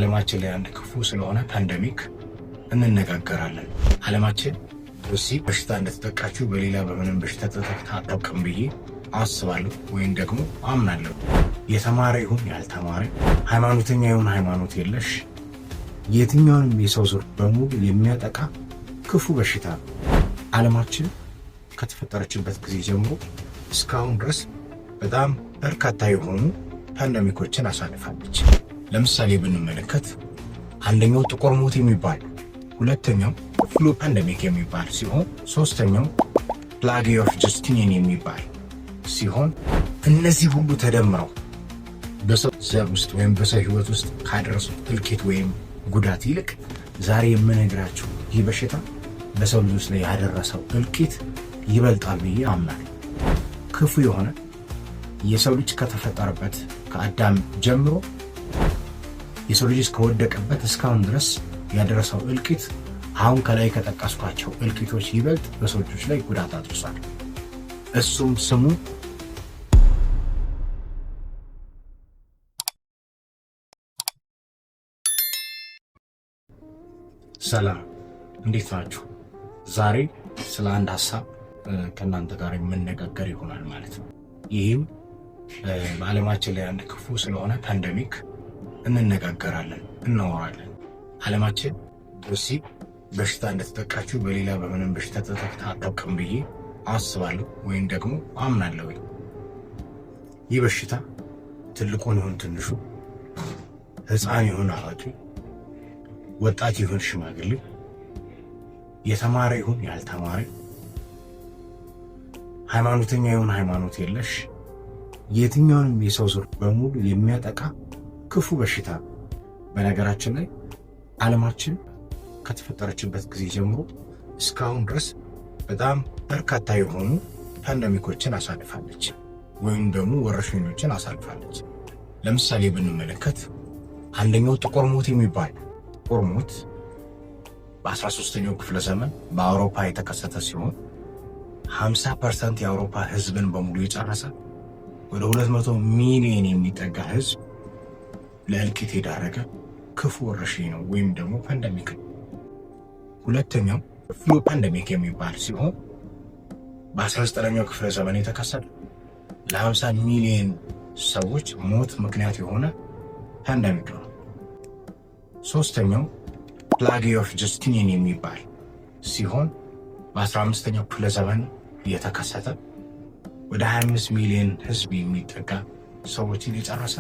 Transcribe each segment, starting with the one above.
ዓለማችን ላይ አንድ ክፉ ስለሆነ ፓንደሚክ እንነጋገራለን። ዓለማችን በዚህ በሽታ እንደተጠቃችሁ በሌላ በምንም በሽታ ተጠቅታ አታውቅም ብዬ አስባለሁ ወይም ደግሞ አምናለሁ። የተማረ ይሁን ያልተማረ፣ ሃይማኖተኛ ይሁን ሃይማኖት የለሽ፣ የትኛውንም የሰው ዘር በሙሉ የሚያጠቃ ክፉ በሽታ ነው። ዓለማችን ከተፈጠረችበት ጊዜ ጀምሮ እስካሁን ድረስ በጣም በርካታ የሆኑ ፓንደሚኮችን አሳልፋለች። ለምሳሌ ብንመለከት አንደኛው ጥቁር ሞት የሚባል፣ ሁለተኛው ፍሉ ፓንደሚክ የሚባል ሲሆን ሶስተኛው ፕላግ ኦፍ ጀስቲኒያን የሚባል ሲሆን እነዚህ ሁሉ ተደምረው በሰው ዘር ውስጥ ወይም በሰው ህይወት ውስጥ ካደረሱት እልቂት ወይም ጉዳት ይልቅ ዛሬ የምነግራችሁ ይህ በሽታ በሰው ልጆች ላይ ያደረሰው እልቂት ይበልጣል ብዬ አምናለሁ። ክፉ የሆነ የሰው ልጅ ከተፈጠረበት ከአዳም ጀምሮ የሰው ልጅ ከወደቀበት እስካሁን ድረስ ያደረሰው እልቂት አሁን ከላይ ከጠቀስኳቸው እልቂቶች ይበልጥ በሰው ልጆች ላይ ጉዳት አድርሷል። እሱም ስሙ ሰላም። እንዴት ናችሁ? ዛሬ ስለ አንድ ሀሳብ ከእናንተ ጋር የምነጋገር ይሆናል ማለት ነው። ይህም በዓለማችን ላይ አንድ ክፉ ስለሆነ ፓንደሚክ እንነጋገራለን፣ እናወራለን። ዓለማችን በዚህ በሽታ እንደተጠቃችሁ በሌላ በምንም በሽታ ተጠቅታ አታውቅም ብዬ አስባለሁ ወይም ደግሞ አምናለሁ። ይህ በሽታ ትልቁን ይሁን ትንሹ፣ ሕፃን ይሁን አዋቂ፣ ወጣት ይሁን ሽማግሌ፣ የተማረ ይሁን ያልተማረ፣ ሃይማኖተኛ ይሁን ሃይማኖት የለሽ፣ የትኛውንም የሰው ዘር በሙሉ የሚያጠቃ ክፉ በሽታ ነው። በነገራችን ላይ ዓለማችን ከተፈጠረችበት ጊዜ ጀምሮ እስካሁን ድረስ በጣም በርካታ የሆኑ ፓንደሚኮችን አሳልፋለች ወይም ደግሞ ወረርሽኞችን አሳልፋለች። ለምሳሌ ብንመለከት አንደኛው ጥቁር ሞት የሚባል፣ ጥቁር ሞት በ13ኛው ክፍለ ዘመን በአውሮፓ የተከሰተ ሲሆን 50% የአውሮፓ ህዝብን በሙሉ የጨረሰ ወደ 200 ሚሊዮን የሚጠጋ ህዝብ ለእልቂት የዳረገ ክፉ ወረርሽኝ ነው ወይም ደግሞ ፓንደሚክ ነው። ሁለተኛው ፍሉ ፓንደሚክ የሚባል ሲሆን በ19ኛው ክፍለ ዘመን የተከሰተ ለ50 ሚሊዮን ሰዎች ሞት ምክንያት የሆነ ፓንደሚክ ነው። ሶስተኛው ፕላግ ኦፍ ጀስቲኒያን የሚባል ሲሆን በ15ኛው ክፍለ ዘመን የተከሰተ ወደ 25 ሚሊዮን ህዝብ የሚጠጋ ሰዎችን የጨረሰ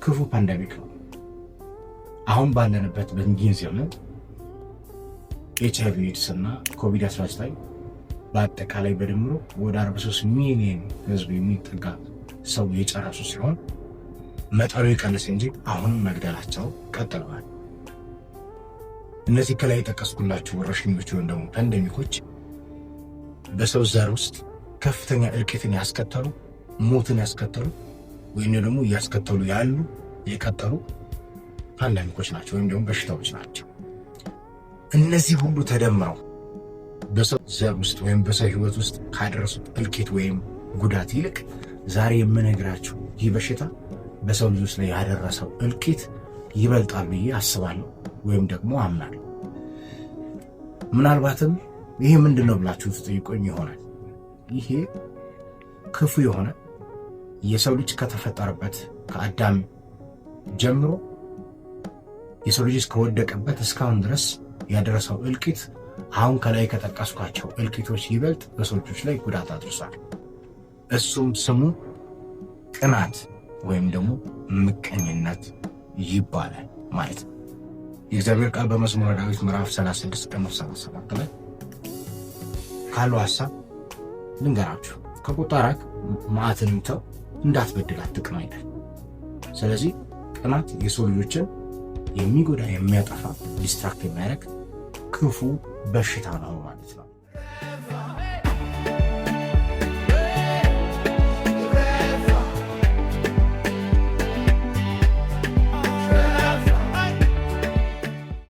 ክፉ ፓንደሚክ ነው። አሁን ባለንበት በዚህ ዘመን HIV ኤድስ እና ኮቪድ-19 በአጠቃላይ በድምሮ ወደ 43 ሚሊዮን ህዝብ የሚጠጋ ሰው የጨረሱ ሲሆን መጠኑ ይቀንስ እንጂ አሁንም መግደላቸው ቀጥለዋል። እነዚህ ከላይ የጠቀስኩላችሁ ወረርሽኞች ወይም ደግሞ ፓንደሚኮች በሰው ዘር ውስጥ ከፍተኛ እልቂትን ያስከተሉ፣ ሞትን ያስከተሉ ወይም ደግሞ እያስከተሉ ያሉ የቀጠሉ ፓንደሚኮች ናቸው ወይም ደግሞ በሽታዎች ናቸው። እነዚህ ሁሉ ተደምረው በሰው ዘር ውስጥ ወይም በሰው ህይወት ውስጥ ካደረሱት እልቂት ወይም ጉዳት ይልቅ ዛሬ የምነግራችሁ ይህ በሽታ በሰው ልጆች ላይ ያደረሰው እልቂት ይበልጣል ብዬ አስባለሁ ወይም ደግሞ አምናለሁ። ምናልባትም ይሄ ምንድን ነው ብላችሁ ትጠይቁኝ ይሆናል። ይሄ ክፉ የሆነ የሰው ልጅ ከተፈጠረበት ከአዳም ጀምሮ የሰው ልጅ ከወደቀበት እስካሁን ድረስ ያደረሰው እልቂት አሁን ከላይ ከጠቀስኳቸው እልቂቶች ይበልጥ በሰው ልጆች ላይ ጉዳት አድርሷል። እሱም ስሙ ቅናት ወይም ደግሞ ምቀኝነት ይባላል ማለት ነው። የእግዚአብሔር ቃል በመዝሙረ ዳዊት ምዕራፍ 36 ቁጥር 37 ላይ ካለው ሐሳብ ልንገራችሁ። ከቁጣ ራቅ፣ መዓትንም ተው፣ እንዳትበድል አትቅና ይላል። ስለዚህ ቅናት የሰው ልጆችን የሚጎዳ የሚያጠፋ ዲስትራክት የሚያደርግ ክፉ በሽታ ነው ማለት ነው።